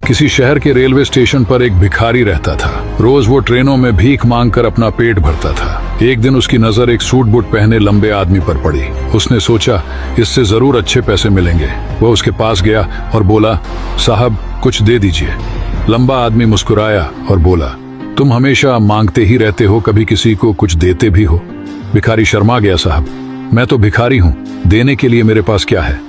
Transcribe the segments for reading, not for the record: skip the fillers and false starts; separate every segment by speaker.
Speaker 1: किसी शहर के रेलवे स्टेशन पर एक भिखारी रहता था। रोज वो ट्रेनों में भीख मांगकर अपना पेट भरता था। एक दिन उसकी नजर एक सूट बूट पहने लंबे आदमी पर पड़ी। उसने सोचा इससे जरूर अच्छे पैसे मिलेंगे। वह उसके पास गया और बोला, साहब कुछ दे दीजिए। लंबा आदमी मुस्कुराया और बोला, तुम हमेशा मांगते ही रहते हो, कभी किसी को कुछ देते भी हो? भिखारी शर्मा गया, साहब मैं तो भिखारी हूँ, देने के लिए मेरे पास क्या है?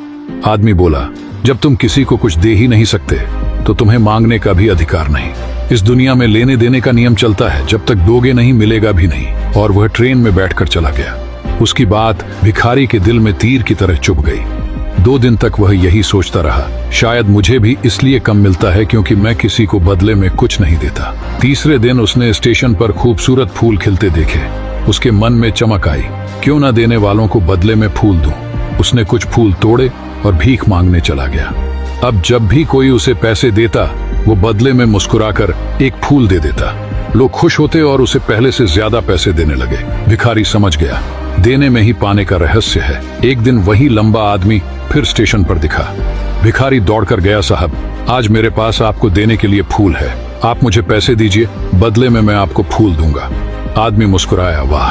Speaker 1: आदमी बोला, जब तुम किसी को कुछ दे ही नहीं सकते तो तुम्हें मांगने का भी अधिकार नहीं। इस दुनिया में लेने देने का नियम चलता है, जब तक दोगे नहीं मिलेगा भी नहीं। और वह ट्रेन में बैठकर चला गया। उसकी बात भिखारी के दिल में तीर की तरह चुभ गई। 2 दिन तक वह यही सोचता रहा, शायद मुझे भी इसलिए कम मिलता है क्योंकि मैं किसी को बदले में कुछ नहीं देता। तीसरे दिन उसने स्टेशन पर खूबसूरत फूल खिलते देखे। उसके मन में चमक आई, क्यों ना देने वालों को बदले में फूल दूं। उसने कुछ फूल तोड़े और भीख मांगने चला गया। अब जब भी कोई उसे पैसे देता, वो बदले में मुस्कुराकर एक फूल दे देता। लोग खुश होते और उसे पहले से ज्यादा पैसे देने लगे। भिखारी समझ गया, देने में ही पाने का रहस्य है। एक दिन वही लंबा आदमी फिर स्टेशन पर दिखा। भिखारी दौड़कर गया, साहब आज मेरे पास आपको देने के लिए फूल है, आप मुझे पैसे दीजिए, बदले में मैं आपको फूल दूंगा। आदमी मुस्कुराया, वाह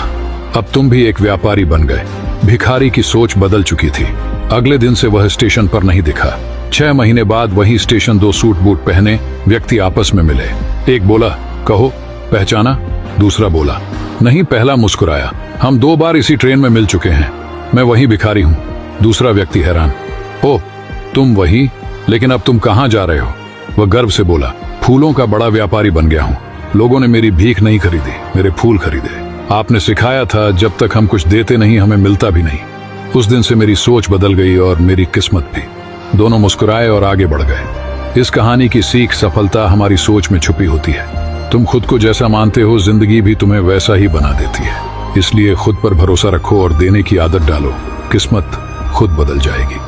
Speaker 1: अब तुम भी एक व्यापारी बन गए। भिखारी की सोच बदल चुकी थी। अगले दिन से वह स्टेशन पर नहीं दिखा। 6 महीने बाद वही स्टेशन 2 सूट बूट पहने व्यक्ति आपस में मिले। एक बोला, कहो पहचाना? दूसरा बोला, नहीं। पहला मुस्कुराया, हम 2 बार इसी ट्रेन में मिल चुके हैं, मैं वही भिखारी हूँ। दूसरा व्यक्ति हैरान, ओह तुम वही, लेकिन अब तुम कहाँ जा रहे हो? वह गर्व से बोला, फूलों का बड़ा व्यापारी बन गया हूँ। लोगों ने मेरी भीख नहीं खरीदी, मेरे फूल खरीदे। आपने सिखाया था जब तक हम कुछ देते नहीं हमें मिलता भी नहीं। उस दिन से मेरी सोच बदल गई और मेरी किस्मत भी। दोनों मुस्कुराए और आगे बढ़ गए। इस कहानी की सीख सफलता हमारी सोच में छुपी होती है। तुम खुद को जैसा मानते हो, जिंदगी भी तुम्हें वैसा ही बना देती है। इसलिए खुद पर भरोसा रखो और देने की आदत डालो, किस्मत खुद बदल जाएगी।